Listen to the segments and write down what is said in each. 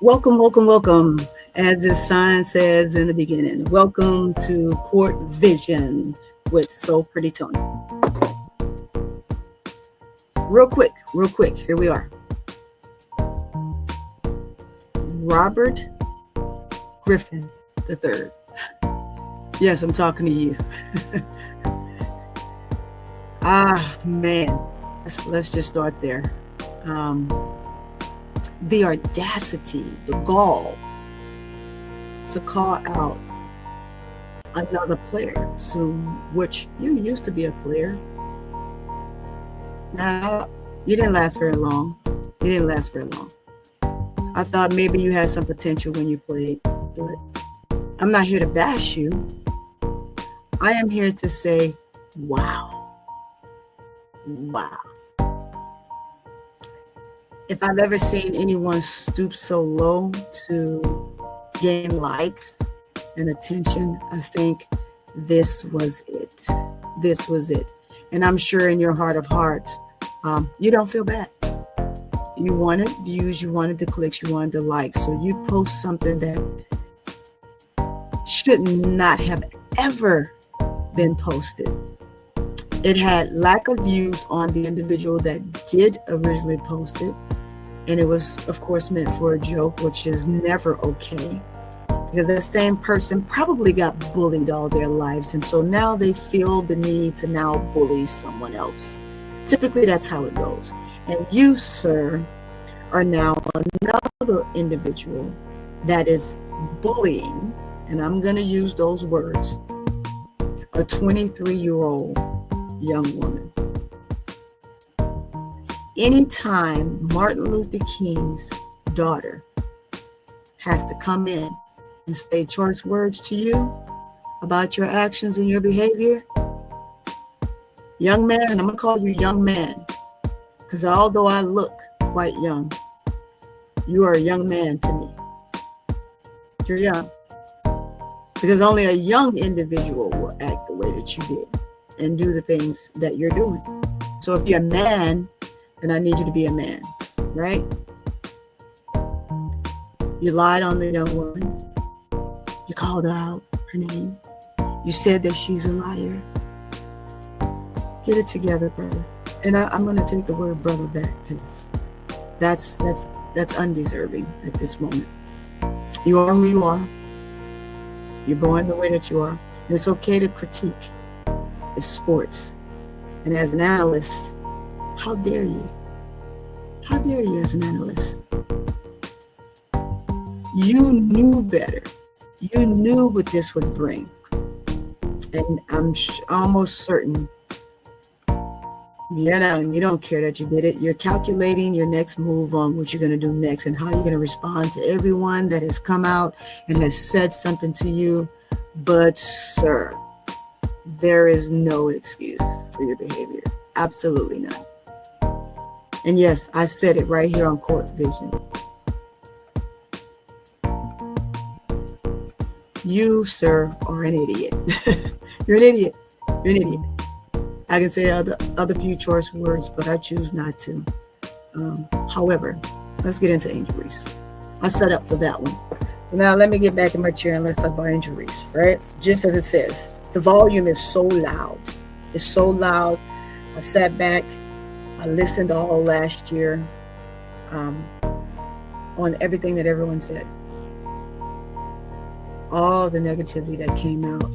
Welcome, welcome, welcome. As the sign says in the beginning, welcome to Court Vision with So Pretty Tony. Real quick, here we are. Robert Griffin III. Yes, I'm talking to you. Man, let's just start there. The audacity, the gall to call out another player, to which you used to be a player. Now, you didn't last very long. I thought maybe you had some potential when you played, but I'm not here to bash you. I am here to say, wow. If I've ever seen anyone stoop so low to gain likes and attention, I think this was it. And I'm sure in your heart of hearts, you don't feel bad. You wanted views, you wanted the clicks, you wanted the likes. So you post something that should not have ever been posted. It had lack of views on the individual that did originally post it. And it was, of course, meant for a joke, which is never okay. Because that same person probably got bullied all their lives. And so now they feel the need to now bully someone else. Typically, that's how it goes. And you, sir, are now another individual that is bullying, and I'm going to use those words, a 23-year-old young woman. Anytime Martin Luther King's daughter has to come in and say choice words to you about your actions and your behavior, young man, and I'm going to call you young man, because although I look quite young, you are a young man to me. You're young. Because only a young individual will act the way that you did and do the things that you're doing. So if you're a man, then I need you to be a man, right? You lied on the young woman. You called her out, her name. You said that she's a liar. Get it together, brother. And I'm going to take the word brother back, because that's undeserving at this moment. You are who you are. You're born the way that you are. And it's okay to critique. It's sports. And as an analyst, how dare you? How dare you as an analyst? You knew better. You knew what this would bring. And I'm almost certain you don't care that you did it. You're calculating your next move on what you're going to do next and how you're going to respond to everyone that has come out and has said something to you. But, sir, there is no excuse for your behavior. Absolutely none. And yes, I said it right here on Court Vision. You, sir, are an idiot. You're an idiot. You're an idiot. I can say other few choice words, but I choose not to. However, let's get into Angel Reese. I set up for that one. So now let me get back in my chair and let's talk about Angel Reese, right? Just as it says, the volume is so loud. It's so loud. I sat back. I listened all last year on everything that everyone said. All the negativity that came out.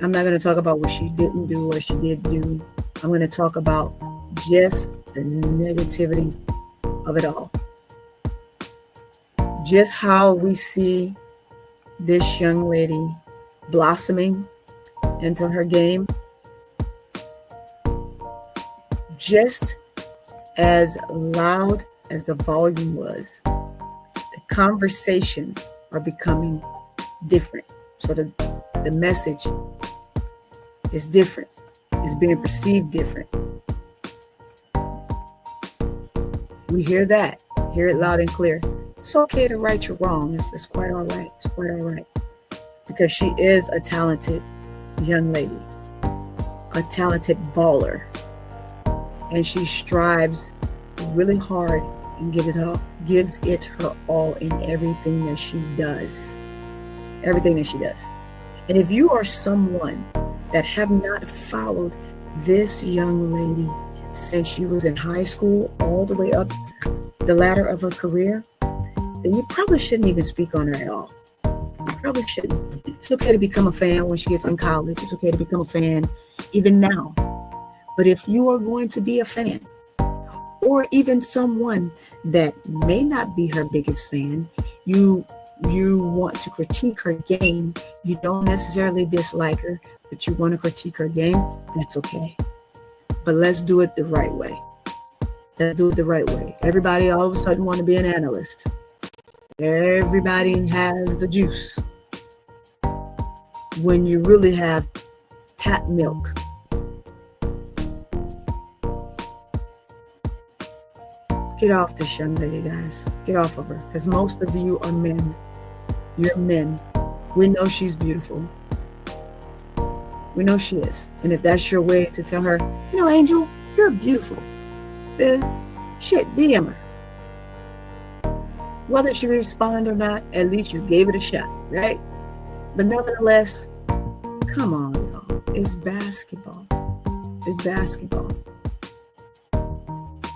I'm not going to talk about what she didn't do or she did do. I'm going to talk about just the negativity of it all. Just how we see this young lady blossoming into her game. Just as loud as the volume was, the conversations are becoming different. So the message is different. It's being perceived different. We hear that. Hear it loud and clear. It's okay to right your wrong. It's quite all right. It's quite all right. Because she is a talented young lady. A talented baller. And she strives really hard and gives it her all in everything that she does. Everything that she does. And if you are someone that have not followed this young lady since she was in high school all the way up the ladder of her career, then you probably shouldn't even speak on her at all. You probably shouldn't. It's okay to become a fan when she gets in college. It's okay to become a fan even now. But if you are going to be a fan, or even someone that may not be her biggest fan, you want to critique her game, you don't necessarily dislike her, but you want to critique her game, that's okay. But let's do it the right way. Let's do it the right way. Everybody all of a sudden want to be an analyst. Everybody has the juice when you really have tap milk. Get off this young lady, guys. Get off of her, because most of you are men. You're men. We know she's beautiful. We know she is. And if that's your way to tell her, you know, Angel, you're beautiful, then shit, DM her. Whether she respond or not, at least you gave it a shot, right? But nevertheless, come on, y'all. It's basketball. It's basketball.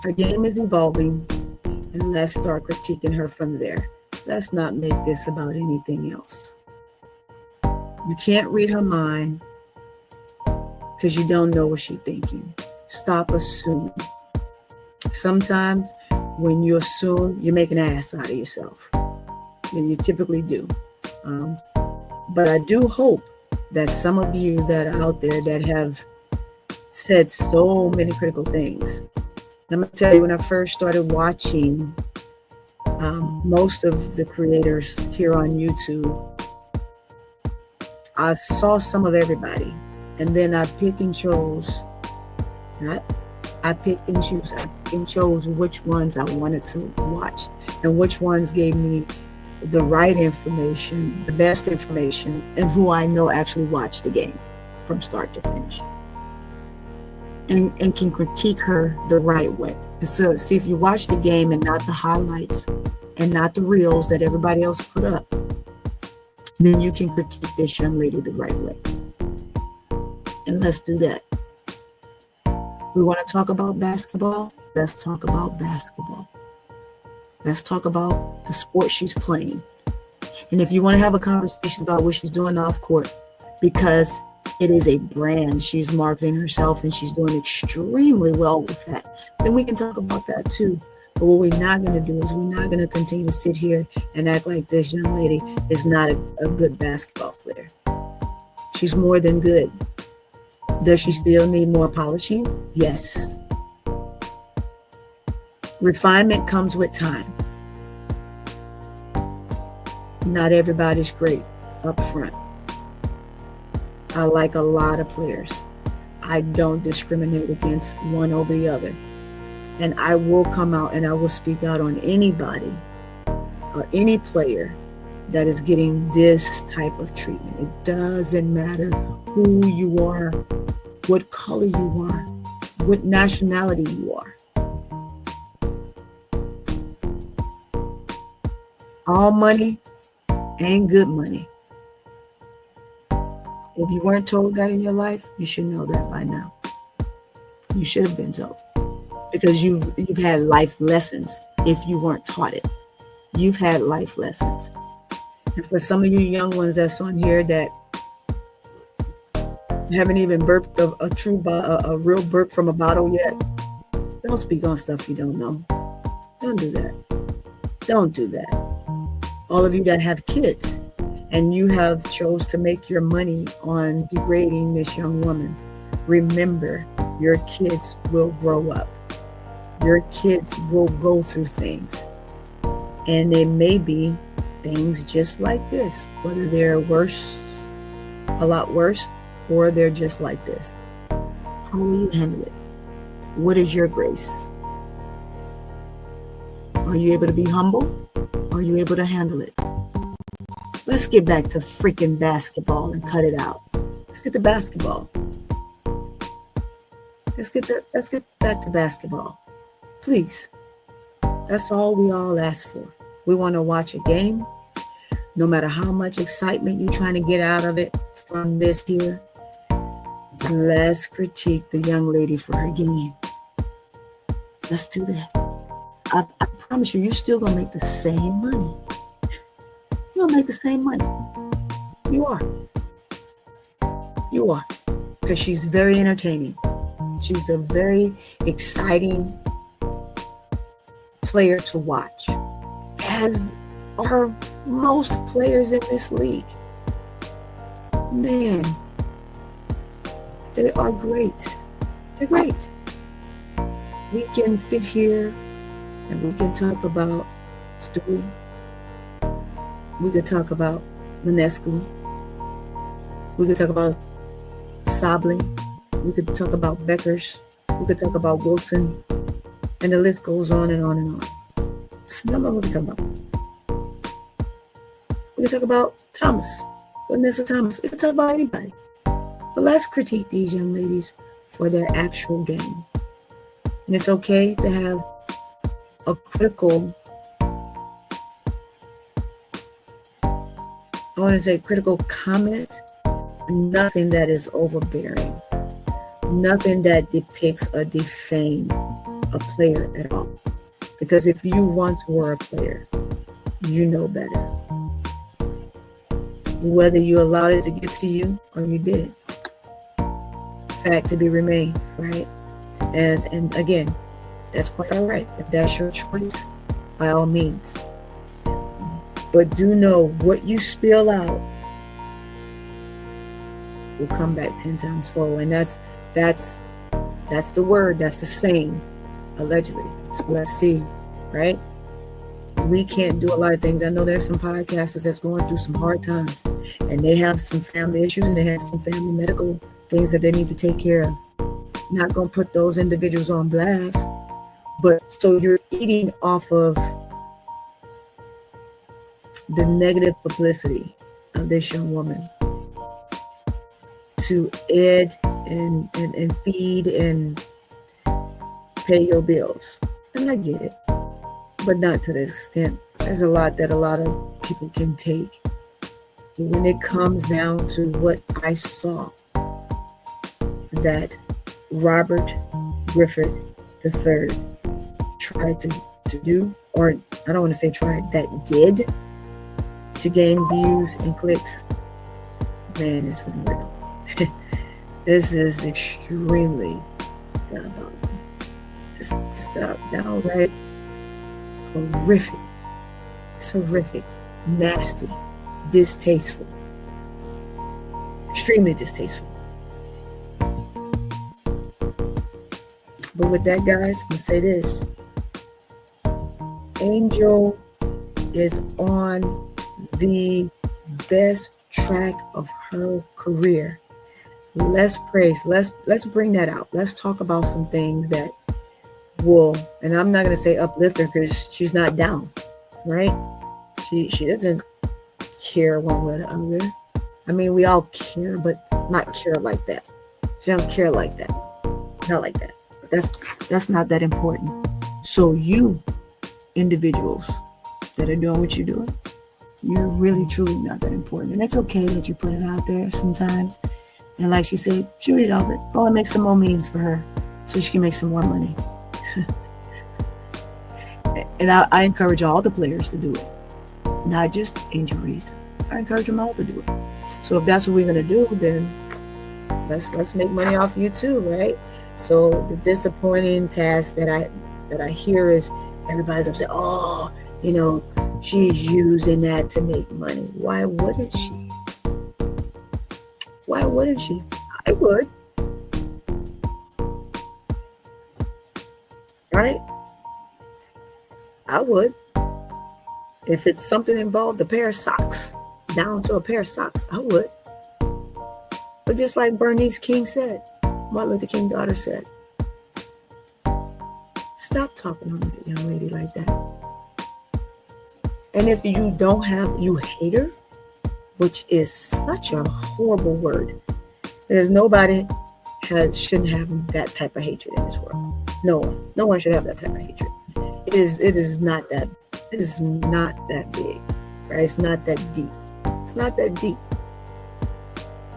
Her game is evolving, and let's start critiquing her from there. Let's not make this about anything else. You can't read her mind because you don't know what she's thinking. Stop assuming. Sometimes when you assume, you make an ass out of yourself. And you typically do. But I do hope that some of you that are out there that have said so many critical things. And I'm going to tell you, when I first started watching most of the creators here on YouTube, I saw some of everybody. And then I pick and chose. I picked and chose which ones I wanted to watch and which ones gave me the right information, the best information, and who I know actually watched the game from start to finish and can critique her the right way. And so see, if you watch the game and not the highlights and not the reels that everybody else put up, then you can critique this young lady the right way. And let's do that. We want to talk about basketball? Let's talk about basketball. Let's talk about the sport she's playing. And if you want to have a conversation about what she's doing off court, because it is a brand, she's marketing herself and she's doing extremely well with that, then we can talk about that too. But what we're not going to do is we're not going to continue to sit here and act like this young lady is not a good basketball player. She's more than good. Does she still need more polishing? Yes. Refinement comes with time. Not everybody's great up front. I like a lot of players. I don't discriminate against one over the other. And I will come out and I will speak out on anybody or any player that is getting this type of treatment. It doesn't matter who you are, what color you are, what nationality you are. All money ain't good money. If you weren't told that in your life, you should know that by now. You should have been told, because you've had life lessons. If you weren't taught it, you've had life lessons. And for some of you young ones that's on here that haven't even burped a real burp from a bottle yet, don't speak on stuff you don't know. Don't do that. Don't do that. All of you that have kids and you have chose to make your money on degrading this young woman, remember, your kids will grow up. Your kids will go through things. And they may be things just like this, whether they're worse, a lot worse, or they're just like this. How will you handle it? What is your grace? Are you able to be humble? Are you able to handle it? Let's get back to freaking basketball and cut it out. Let's get to basketball. Let's get back to basketball. Please. That's all we all ask for. We want to watch a game, no matter how much excitement you're trying to get out of it from this here. Let's critique the young lady for her game. Let's do that. I promise you're still going to make the same money. You're going to make the same money. You are. You are. Because she's very entertaining. She's a very exciting player to watch, as are most players in this league. Man, they are great. They're great. We can sit here and we can talk about Stewie. We could talk about Linescu. We could talk about Sabally. We could talk about Beckers. We could talk about Wilson. And the list goes on and on and on. It's not what we can talk about. We can talk about Thomas. Vanessa Thomas. We can talk about anybody. But let's critique these young ladies for their actual game. And it's okay to have a critical, critical comment. Nothing that is overbearing. Nothing that depicts or defames a player at all. Because if you once were a player, you know better. Whether you allowed it to get to you or you didn't. Fact to be remained, right? And again, that's quite all right. If that's your choice, by all means. But do know what you spill out will come back 10 times fold. And that's the word, that's the saying, allegedly. So let's see, right? We can't do a lot of things. I know there's some podcasters that's going through some hard times, and they have some family issues, and they have some family medical things that they need to take care of. Not going to put those individuals on blast, but so you're eating off of the negative publicity of this young woman to ed and feed and pay your bills. And I get it, but not to the extent. There's a lot that a lot of people can take. But when it comes down to what I saw that Robert Griffith III tried to do, or I don't want to say tried, that did to gain views and clicks, man, it's unreal. This is extremely diabolical. Just downright horrific. It's horrific, nasty, distasteful, extremely distasteful. But with that, guys, I'm going to say this. Angel is on the best track of her career. Let's praise. Let's bring that out. Let's talk about some things that will, and I'm not going to say uplift her because she's not down, right? She doesn't care one way or the other. I mean, we all care, but not care like that. She don't care like that. Not like that. That's not that important. So you individuals that are doing what you're doing, you're really truly not that important. And it's okay that you put it out there sometimes. And like she said, chew it up. Go and make some more memes for her so she can make some more money. And I encourage all the players to do it, not just Angel Reese. I encourage them all to do it. So if that's what we're gonna do, then let's make money off you too, right? So the disappointing task that I hear is everybody's upset. Oh, she's using that to make money. Why wouldn't she? Why wouldn't she? I would. Right? I would. If it's something involved, a pair of socks, down to a pair of socks, I would. But just like Bernice King said, Martin Luther King's daughter said, stop talking on that young lady like that. And if you you hate her, which is such a horrible word, because nobody shouldn't have that type of hatred in this world. No one should have that type of hatred. It is not that big, right? It's not that deep. It's not that deep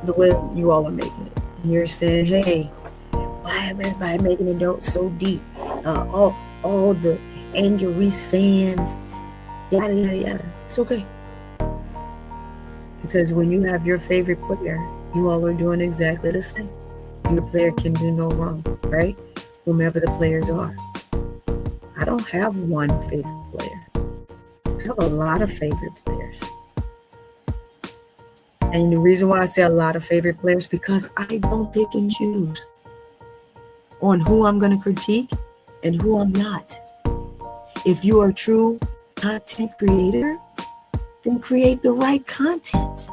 the way you all are making it. And you're saying, hey, why is everybody making it so deep? All the Angel Reese fans, yada yada yada. It's okay, because when you have your favorite player, you all are doing exactly the same. Your player can do no wrong, right? Whomever the players are. I don't have one favorite player. I have a lot of favorite players. And the reason why I say a lot of favorite players, because I don't pick and choose on who I'm going to critique and who I'm not. If you are a true content creator, then create the right content.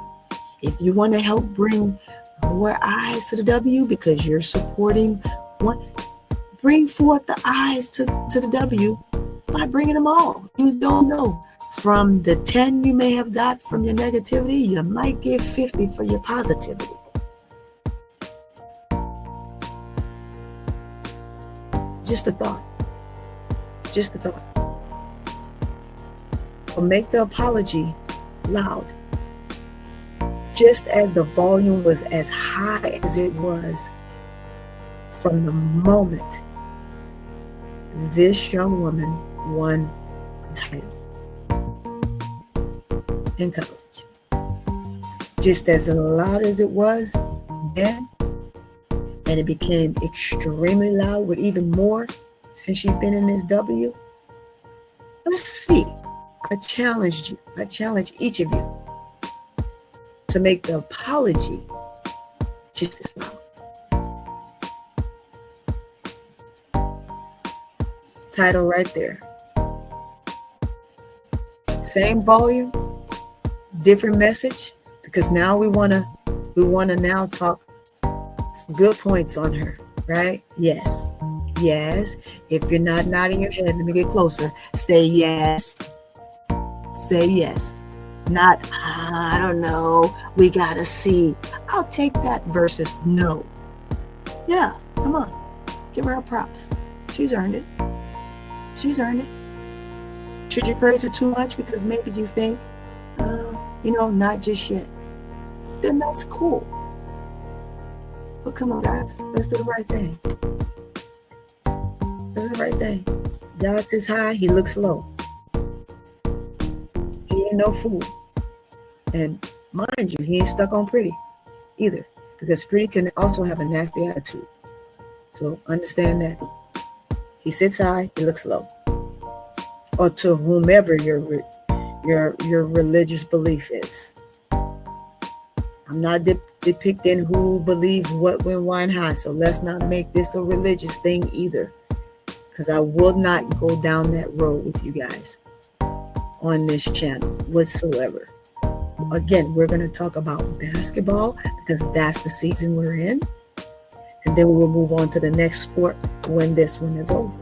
If you want to help bring more eyes to the W because you're supporting one, bring forth the eyes to the W by bringing them all. You don't know. From the 10 you may have got from your negativity, you might get 50 for your positivity. Just a thought. Just a thought. But make the apology loud. Just as the volume was as high as it was from the moment this young woman won the title in college. Just as loud as it was then, and it became extremely loud with even more since she's been in this W. Let's see. I challenge each of you to make the apology just as loud. Title right there. Same volume, different message, because now we wanna now talk some good points on her, right? Yes. If you're not nodding your head, let me get closer. Say yes. Say yes. Not, I don't know, we gotta see. I'll take that versus no. Yeah, come on. Give her props. She's earned it. Should you praise her too much because maybe you think, not just yet? Then that's cool. But come on, guys. Let's do the right thing. God sits high, he looks low. He ain't no fool. And mind you, he ain't stuck on Pretty either, because Pretty can also have a nasty attitude. So understand that. He sits high, he looks low. Or to whomever your religious belief is. I'm not depicting who believes what, when, why, and how. So let's not make this a religious thing either, because I will not go down that road with you guys on this channel whatsoever. Again, we're going to talk about basketball because that's the season we're in. And then we will move on to the next sport when this one is over.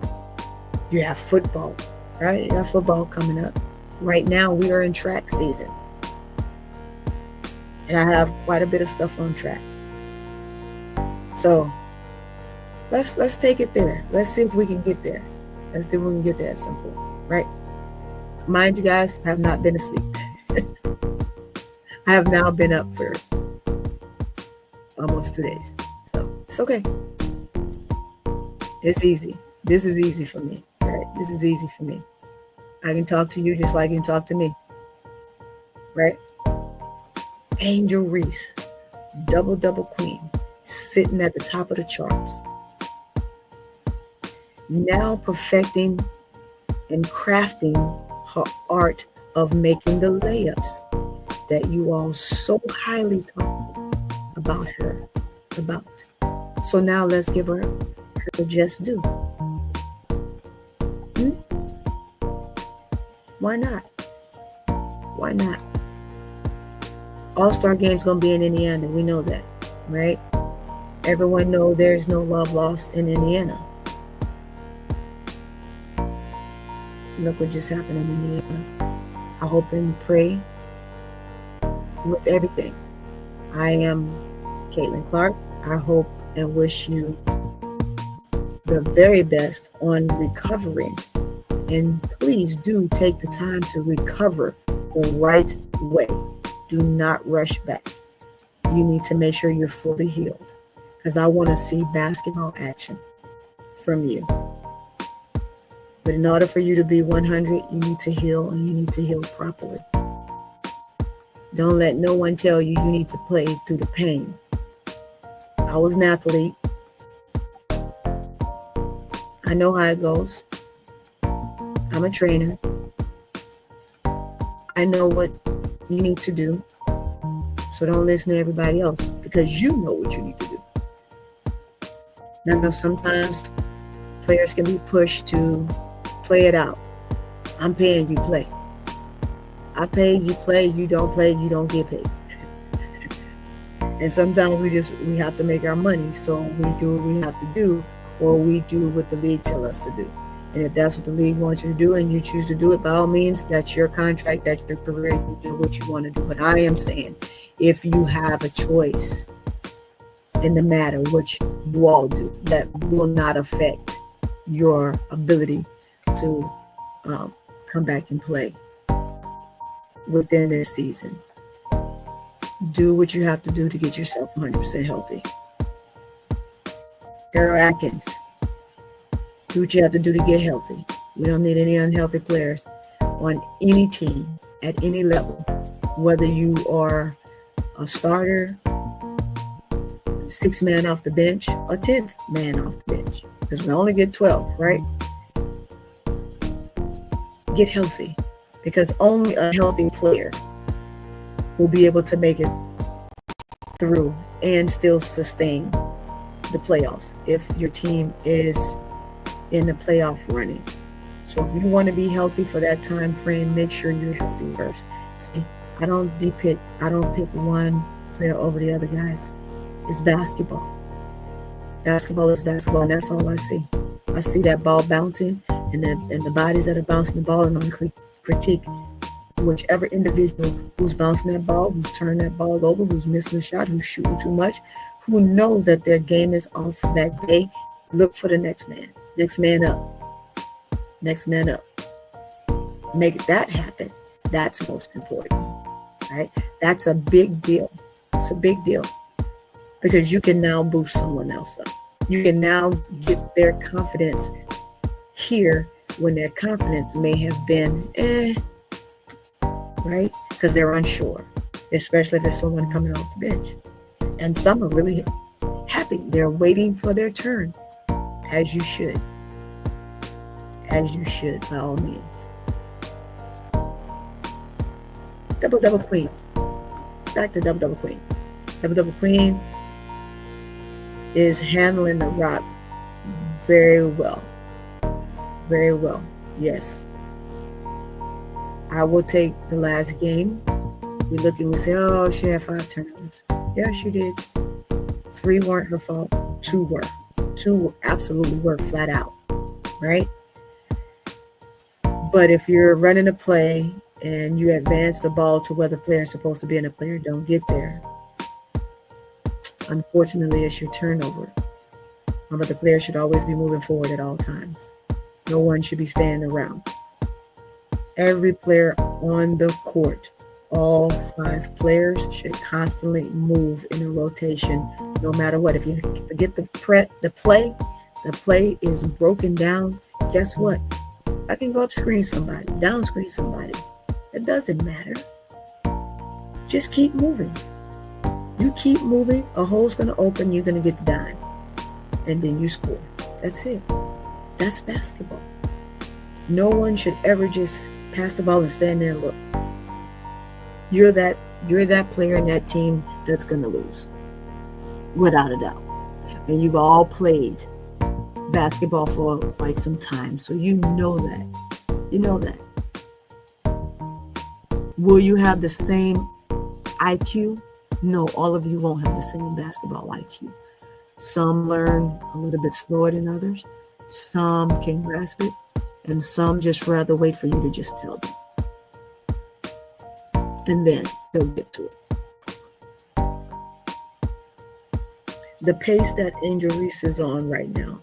You have football, right? You have football coming up. Right now, we are in track season. And I have quite a bit of stuff on track. So let's take it there. Let's see if we can get there. Let's see if we can get there at some point, right? Mind you guys, I have not been asleep. I have now been up for almost 2 days. So it's okay. It's easy. This is easy for me, right? This is easy for me. I can talk to you just like you can talk to me, right? Angel Reese, double queen, sitting at the top of the charts. Now perfecting and crafting her art of making the layups that you all so highly talk about her about. So now let's give her just due. Why not? Why not? All-Star Game's gonna be in Indiana. We know that, right? Everyone knows there's no love lost in Indiana. Look what just happened in Indiana. I hope and pray with everything. I am Caitlin Clark. I hope and wish you the very best on recovering And please do take the time to recover the right way. Do not rush back. You need to make sure you're fully healed, because I want to see basketball action from you. But in order for you to be 100, you need to heal, and you need to heal properly. Don't let no one tell you you need to play through the pain. I was an athlete. I know how it goes. I'm a trainer. I know what you need to do. So don't listen to everybody else, because you know what you need to do. And I know sometimes players can be pushed to play it out. I'm paying you, play. I pay, you play. You don't play, you don't get paid. And sometimes we have to make our money, so we do what we have to do, or we do what the league tell us to do. And if that's what the league wants you to do and you choose to do it, by all means, that's your contract, that's your career, you do what you want to do. But I am saying, if you have a choice in the matter, which you all do, that will not affect your ability to come back and play within this season, do what you have to do to get yourself 100% healthy. Errol Atkins, do what you have to do to get healthy. We don't need any unhealthy players on any team at any level, whether you are a starter, 6th man off the bench, or 10th man off the bench, because we only get 12, right? Get healthy, because only a healthy player will be able to make it through and still sustain the playoffs if your team is in the playoff running. So if you want to be healthy for that time frame, make sure you're healthy first. See, I don't pick one player over the other, guys. It's basketball. Basketball is basketball, and that's all I see. I see that ball bouncing and the bodies that are bouncing the ball, and I'm going to critique whichever individual who's bouncing that ball, who's turning that ball over, who's missing the shot, who's shooting too much, who knows that their game is off for that day. Look for the next man. Next man up. Next man up. Make that happen. That's most important, right? That's a big deal. It's a big deal, because you can now boost someone else up. You can now get their confidence here when their confidence may have been right? Because they're unsure, especially if it's someone coming off the bench. And some are really happy. They're waiting for their turn, as you should. As you should, by all means. Double Queen. Back to Double Queen. Double Queen is handling the rock very well. Very well. Yes. I will take the last game. We look and we say, oh, she had 5 turnovers. Yeah, she did. 3 weren't her fault. 2 were. 2 absolutely were, flat out. Right? But if you're running a play and you advance the ball to where the player is supposed to be and the player don't get there, unfortunately, it's your turnover. But the player should always be moving forward at all times. No one should be standing around. Every player on the court, all 5 players, should constantly move in a rotation, no matter what. If you forget the play is broken down. Guess what? I can go up screen somebody, down screen somebody. It doesn't matter. Just keep moving. You keep moving, a hole's going to open, you're going to get the dime. And then you score. That's it. That's basketball. No one should ever just pass the ball and stand there and look. You're that player in that team that's going to lose. Without a doubt. And you've all played basketball for quite some time, so you know that. You know that. Will you have the same IQ? No, all of you won't have the same basketball IQ. Some learn a little bit slower than others. Some can grasp it, and some just rather wait for you to just tell them. And then they'll get to it. The pace that Angel Reese is on right now,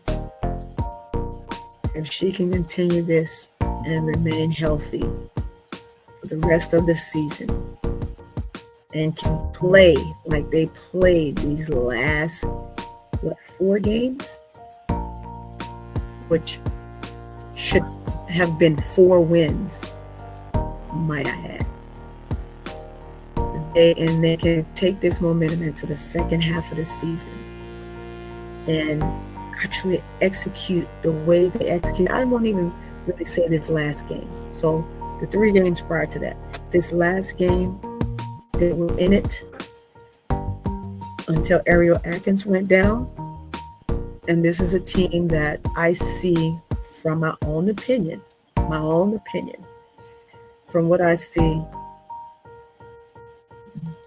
if she can continue this and remain healthy for the rest of the season and can play like they played these last, 4 games, which should have been 4 wins, might I add. And they can take this momentum into the second half of the season and actually execute the way they execute. I won't even really say this last game. So the 3 games prior to that, this last game, they were in it until Ariel Atkins went down. And this is a team that I see, from my own opinion, from what I see,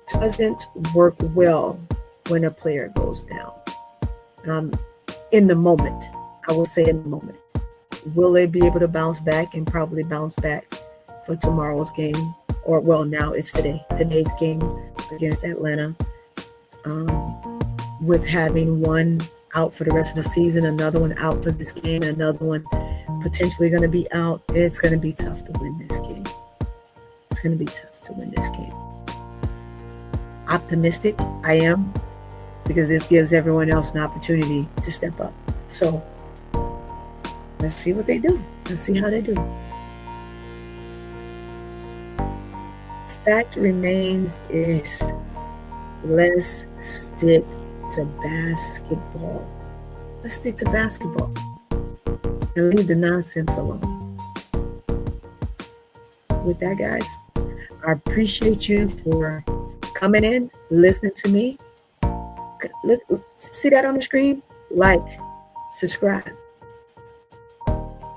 doesn't work well when a player goes down. In the moment, I will say in the moment. Will they be able to bounce back and probably bounce back for tomorrow's game? Or, well, now it's today's game against Atlanta. With having one out for the rest of the season, another one out for this game, another one potentially going to be out, it's going to be tough to win this game. It's going to be tough to win this game. Optimistic, I am, because this gives everyone else an opportunity to step up. So let's see what they do. Let's see how they do. Fact remains is, let's stick to basketball. Let's stick to basketball and leave the nonsense alone. With that, guys, I appreciate you for coming in, listening to me. Look, see that on the screen? Like, subscribe,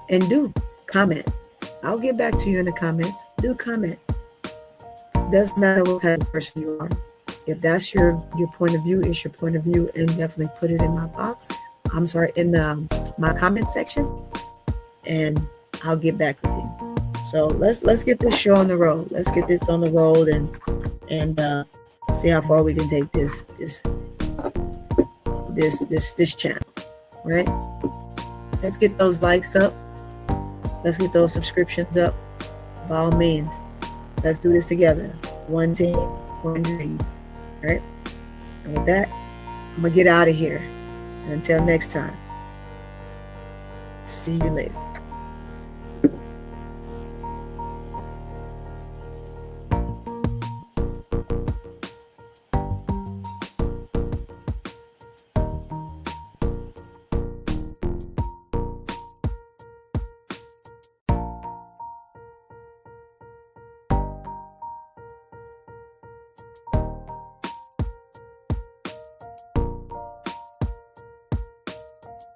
and do comment. I'll get back to you in the comments. Do comment. Doesn't matter what type of person you are. If that's your point of view, it's your point of view, and definitely put it in my box. In my comment section, and I'll get back with you. So let's get this show on the road. Let's get this on the road and see how far we can take this channel. Right? Let's get those likes up. Let's get those subscriptions up. By all means, let's do this together. One team, one dream. Right? And with that, I'm gonna get out of here. And until next time, see you later.